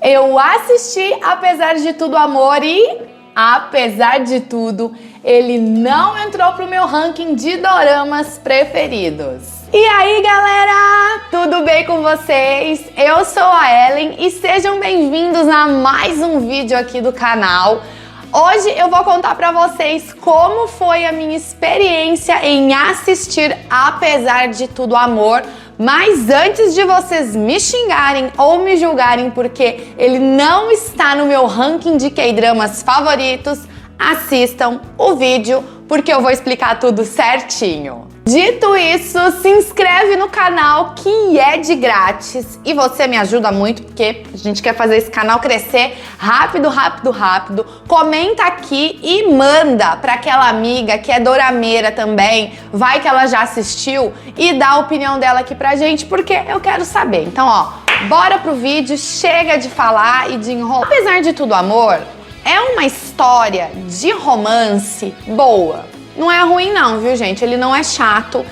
Eu assisti Apesar de Tudo Amor e, apesar de tudo, ele não entrou pro meu ranking de doramas preferidos. E aí, galera, tudo bem com vocês? Eu sou a Ellen e sejam bem-vindos a mais um vídeo aqui do canal. Hoje eu vou contar pra vocês como foi a minha experiência em assistir Apesar de Tudo Amor. Mas antes de vocês me xingarem ou me julgarem porque ele não está no meu ranking de K-dramas favoritos, assistam o vídeo porque eu vou explicar tudo certinho. Dito isso, se inscreve no canal que é de grátis e você me ajuda muito porque a gente quer fazer esse canal crescer rápido. Comenta aqui e manda para aquela amiga que é dorameira também, vai que ela já assistiu e dá a opinião dela aqui pra gente porque eu quero saber. Então, ó, bora pro vídeo, chega de falar e de enrolar. Apesar de Tudo Amor, é uma história de romance boa. Não é ruim não, viu, gente? Ele não é chato.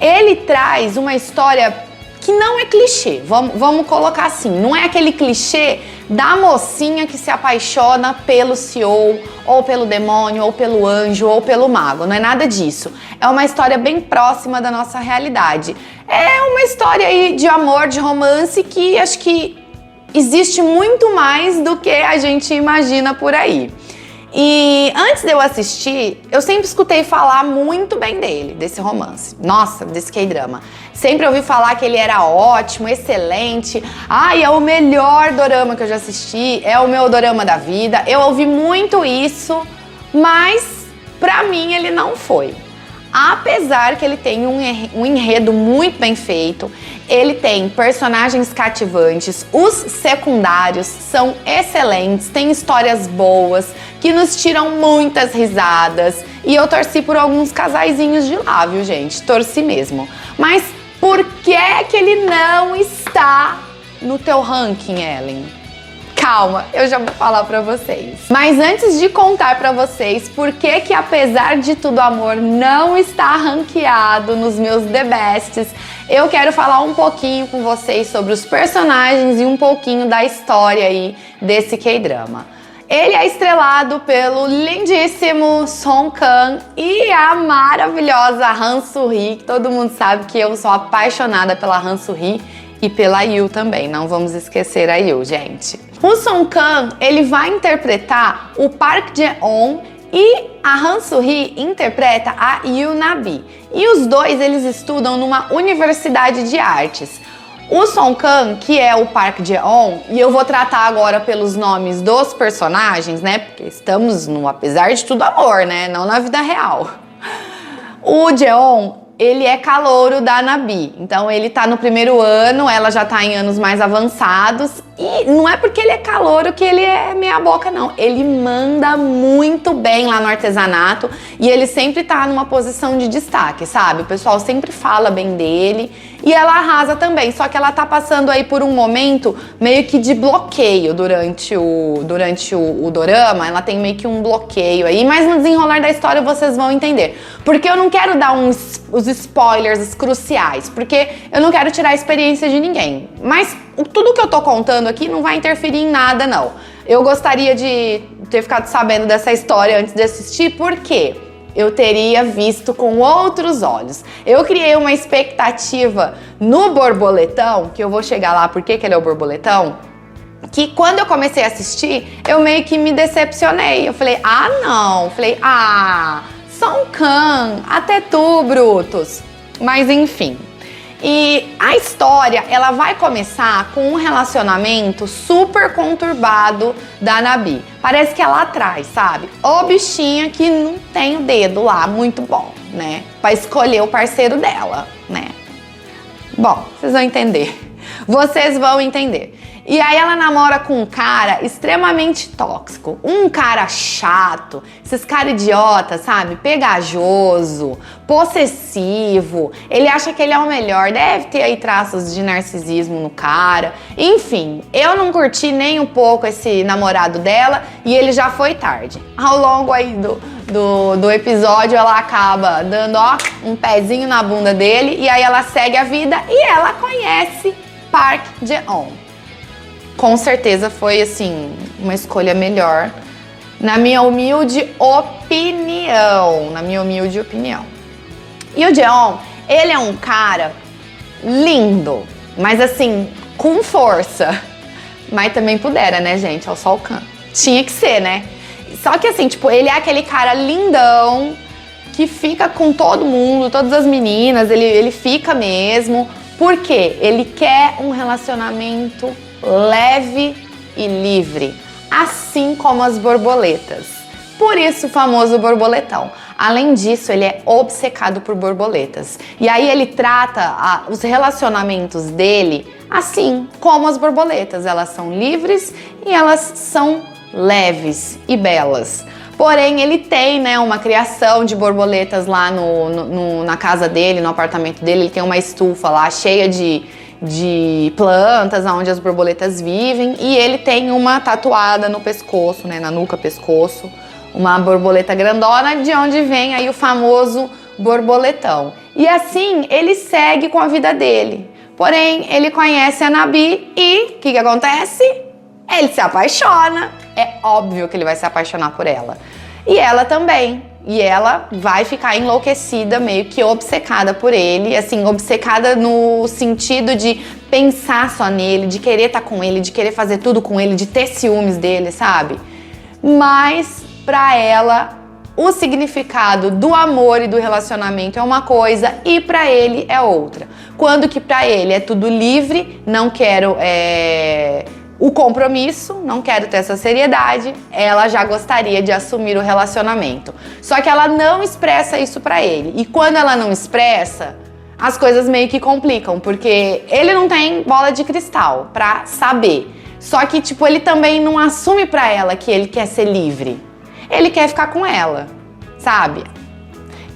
Ele traz uma história que não é clichê. Vamos colocar assim. Não é aquele clichê da mocinha que se apaixona pelo CEO, ou pelo demônio, ou pelo anjo, ou pelo mago. Não é nada disso. É uma história bem próxima da nossa realidade. É uma história aí de amor, de romance que acho que existe muito mais do que a gente imagina por aí. E antes de eu assistir, eu sempre escutei falar muito bem dele, desse romance. Nossa, desse K-drama. Sempre ouvi falar que ele era ótimo, excelente. Ai, é o melhor dorama que eu já assisti, é o meu dorama da vida. Eu ouvi muito isso, mas pra mim ele não foi. Apesar que ele tem um enredo muito bem feito, ele tem personagens cativantes, os secundários são excelentes, tem histórias boas que nos tiram muitas risadas e eu torci por alguns casaizinhos de lá, viu, gente? Torci mesmo. Mas por que ele não está no teu ranking, Ellen? Calma, eu já vou falar pra vocês. Mas antes de contar pra vocês por que Apesar de Tudo Amor não está ranqueado nos meus The Bests, eu quero falar um pouquinho com vocês sobre os personagens e um pouquinho da história aí desse K-drama. Ele é estrelado pelo lindíssimo Song Kang e a maravilhosa Han Soo-hee, que todo mundo sabe que eu sou apaixonada pela Han Soo-hee e pela Yoo também, não vamos esquecer a Yoo, gente. O Song Kang, ele vai interpretar o Park Jae-on e a Han Soo-hee interpreta a Yoo Na-bi. E os dois, eles estudam numa universidade de artes. O Song Kang, que é o Park Jae-on, e eu vou tratar agora pelos nomes dos personagens, né? Porque estamos no Apesar de Tudo Amor, né? Não na vida real. O Jae-on, ele é calouro da Na-bi, então ele tá no primeiro ano, ela já tá em anos mais avançados e não é porque ele é calouro que ele é meia boca não, ele manda muito bem lá no artesanato e ele sempre tá numa posição de destaque, sabe? O pessoal sempre fala bem dele e ela arrasa também, só que ela tá passando aí por um momento meio que de bloqueio durante o dorama, ela tem meio que um bloqueio aí, mas no desenrolar da história vocês vão entender, porque eu não quero dar os spoilers cruciais, porque eu não quero tirar a experiência de ninguém. Mas tudo que eu tô contando aqui não vai interferir em nada, não. Eu gostaria de ter ficado sabendo dessa história antes de assistir, porque eu teria visto com outros olhos. Eu criei uma expectativa no borboletão, que eu vou chegar lá porque ele é o borboletão, que quando eu comecei a assistir, eu meio que me decepcionei. Eu falei, ah, não. Falei, ah, Song Kang, até tu, Brutus. Mas enfim. E a história, ela vai começar com um relacionamento super conturbado da Na-bi. Parece que ela atrai, sabe? Ô bichinha que não tem o dedo lá, muito bom, né? Pra escolher o parceiro dela, né? Bom, vocês vão entender. Vocês vão entender. E aí ela namora com um cara extremamente tóxico, um cara chato, esses caras idiotas, sabe? Pegajoso, possessivo, ele acha que ele é o melhor, deve ter aí traços de narcisismo no cara. Enfim, eu não curti nem um pouco esse namorado dela e ele já foi tarde. Ao longo aí do episódio ela acaba dando, ó, um pezinho na bunda dele e aí ela segue a vida e ela conhece Park Jae-on. com certeza foi, assim, uma escolha melhor, na minha humilde opinião. E o Jeon, ele é um cara lindo, mas assim, com força. Mas também pudera, né, gente? É o Sol Kang. Tinha que ser, né? Só que assim, tipo, ele é aquele cara lindão que fica com todo mundo, todas as meninas, ele fica mesmo. Por quê? Ele quer um relacionamento leve e livre, assim como as borboletas. Por isso o famoso borboletão. Além disso, ele é obcecado por borboletas. E aí ele trata os relacionamentos dele assim como as borboletas. Elas são livres e elas são leves e belas. Porém, ele tem, né, uma criação de borboletas lá na casa dele, no apartamento dele. Ele tem uma estufa lá cheia de plantas, onde as borboletas vivem. E ele tem uma tatuada no pescoço, né, na nuca, pescoço. Uma borboleta grandona, de onde vem aí o famoso borboletão. E assim, ele segue com a vida dele. Porém, ele conhece a Nabi e o que acontece? Ele se apaixona. É óbvio que ele vai se apaixonar por ela. E ela também. E ela vai ficar enlouquecida, meio que obcecada por ele. Assim, obcecada no sentido de pensar só nele, de querer estar com ele, de querer fazer tudo com ele, de ter ciúmes dele, sabe? Mas pra ela, o significado do amor e do relacionamento é uma coisa e pra ele é outra. Quando que pra ele é tudo livre, não quero o compromisso, não quero ter essa seriedade, ela já gostaria de assumir o relacionamento. Só que ela não expressa isso pra ele. E quando ela não expressa, as coisas meio que complicam, porque ele não tem bola de cristal pra saber. Só que, tipo, ele também não assume pra ela que ele quer ser livre. Ele quer ficar com ela, sabe?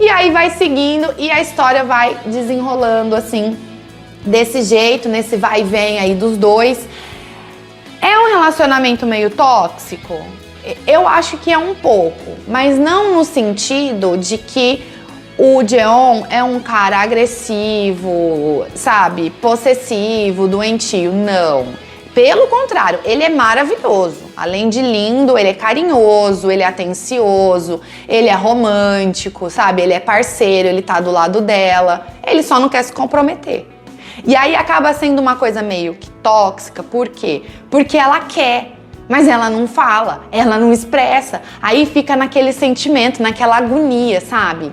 E aí vai seguindo e a história vai desenrolando assim, desse jeito, nesse vai e vem aí dos dois. É um relacionamento meio tóxico? Eu acho que é um pouco, mas não no sentido de que o Jeon é um cara agressivo, sabe? Possessivo, doentio, não. Pelo contrário, ele é maravilhoso. Além de lindo, ele é carinhoso, ele é atencioso, ele é romântico, sabe? Ele é parceiro, ele tá do lado dela. Ele só não quer se comprometer. E aí acaba sendo uma coisa meio que tóxica. Por quê? Porque ela quer, mas ela não fala, ela não expressa. Aí fica naquele sentimento, naquela agonia, sabe?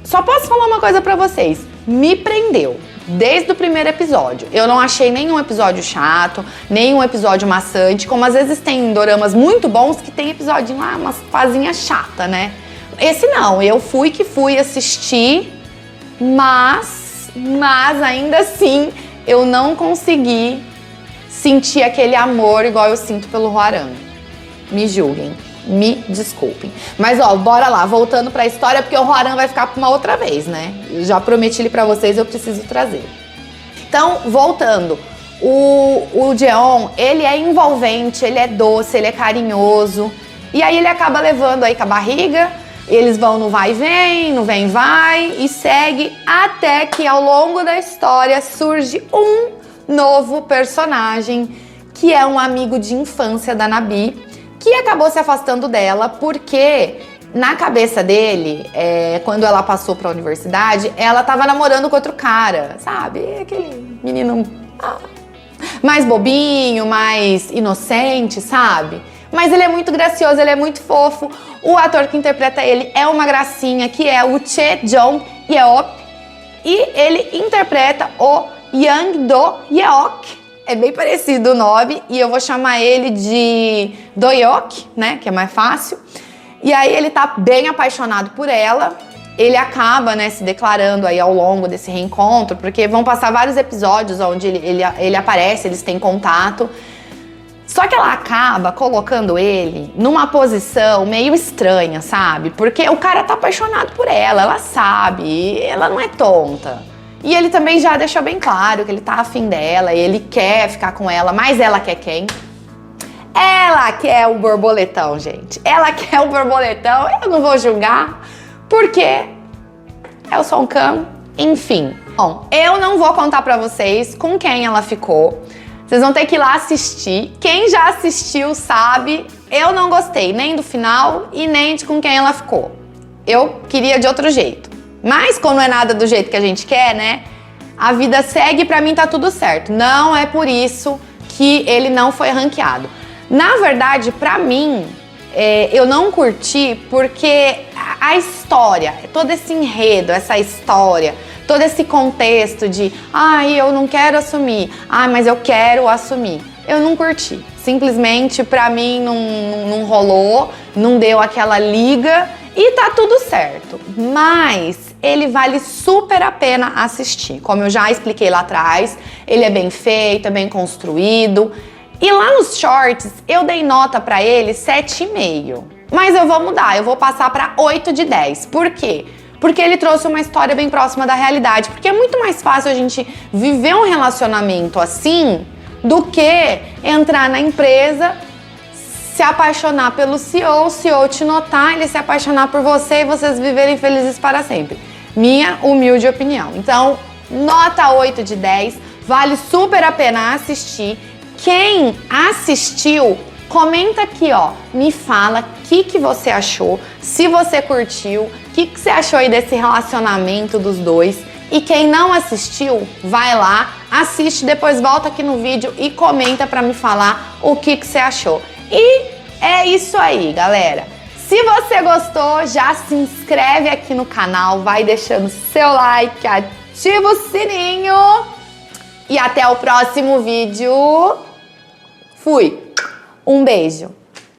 Só posso falar uma coisa pra vocês. Me prendeu. Desde o primeiro episódio. Eu não achei nenhum episódio chato, nenhum episódio maçante, como às vezes tem doramas muito bons que tem episódio lá, umas fazinhas chata, né? Esse não, eu fui assistir, mas ainda assim eu não consegui sentir aquele amor igual eu sinto pelo Hwarang. Me julguem, me desculpem. Mas ó, bora lá, voltando pra história, porque o Hwarang vai ficar pra uma outra vez, né? Já prometi ele pra vocês, eu preciso trazer. Então, voltando, o Jeon, ele é envolvente, ele é doce, ele é carinhoso. E aí ele acaba levando aí com a barriga, eles vão no vai e vem, no vem e vai, e segue até que ao longo da história surge um novo personagem, que é um amigo de infância da Nabi, que acabou se afastando dela porque na cabeça dele, quando ela passou pra universidade, ela tava namorando com outro cara, sabe? Aquele menino mais bobinho, mais inocente, sabe? Mas ele é muito gracioso, ele é muito fofo. O ator que interpreta ele é uma gracinha, que é o Che Jong Yeop. E ele interpreta o Yang Do Yeok. É bem parecido o nome, e eu vou chamar ele de Doyeok, né, que é mais fácil. E aí ele tá bem apaixonado por ela. Ele acaba, né, se declarando aí ao longo desse reencontro, porque vão passar vários episódios onde ele aparece, eles têm contato. Só que ela acaba colocando ele numa posição meio estranha, sabe? Porque o cara tá apaixonado por ela sabe, ela não é tonta. E ele também já deixou bem claro que ele tá afim dela, ele quer ficar com ela, mas ela quer quem? Ela quer o borboletão, gente. Ela quer o borboletão, eu não vou julgar, porque é o Song Kang, enfim. Bom, eu não vou contar pra vocês com quem ela ficou. Vocês vão ter que ir lá assistir. Quem já assistiu sabe, eu não gostei nem do final e nem de com quem ela ficou. Eu queria de outro jeito. Mas quando não é nada do jeito que a gente quer, né? A vida segue e pra mim tá tudo certo. Não é por isso que ele não foi ranqueado. Na verdade, pra mim, eu não curti porque a história, todo esse enredo, essa história, todo esse contexto de eu não quero assumir, mas eu quero assumir. Eu não curti. Simplesmente, pra mim, não rolou, não deu aquela liga e tá tudo certo. Mas ele vale super a pena assistir. Como eu já expliquei lá atrás, ele é bem feito, é bem construído. E lá nos shorts, eu dei nota pra ele 7,5. Mas eu vou mudar, eu vou passar pra 8 de 10. Por quê? Porque ele trouxe uma história bem próxima da realidade. Porque é muito mais fácil a gente viver um relacionamento assim do que entrar na empresa, se apaixonar pelo CEO, o CEO te notar, ele se apaixonar por você e vocês viverem felizes para sempre. Minha humilde opinião. Então, nota 8 de 10, vale super a pena assistir. Quem assistiu, comenta aqui, ó, me fala o que você achou, se você curtiu, o que você achou aí desse relacionamento dos dois. E quem não assistiu, vai lá, assiste, depois volta aqui no vídeo e comenta pra me falar o que você achou. E é isso aí, galera. Se você gostou, já se inscreve aqui no canal, vai deixando seu like, ativa o sininho e até o próximo vídeo. Fui! Um beijo!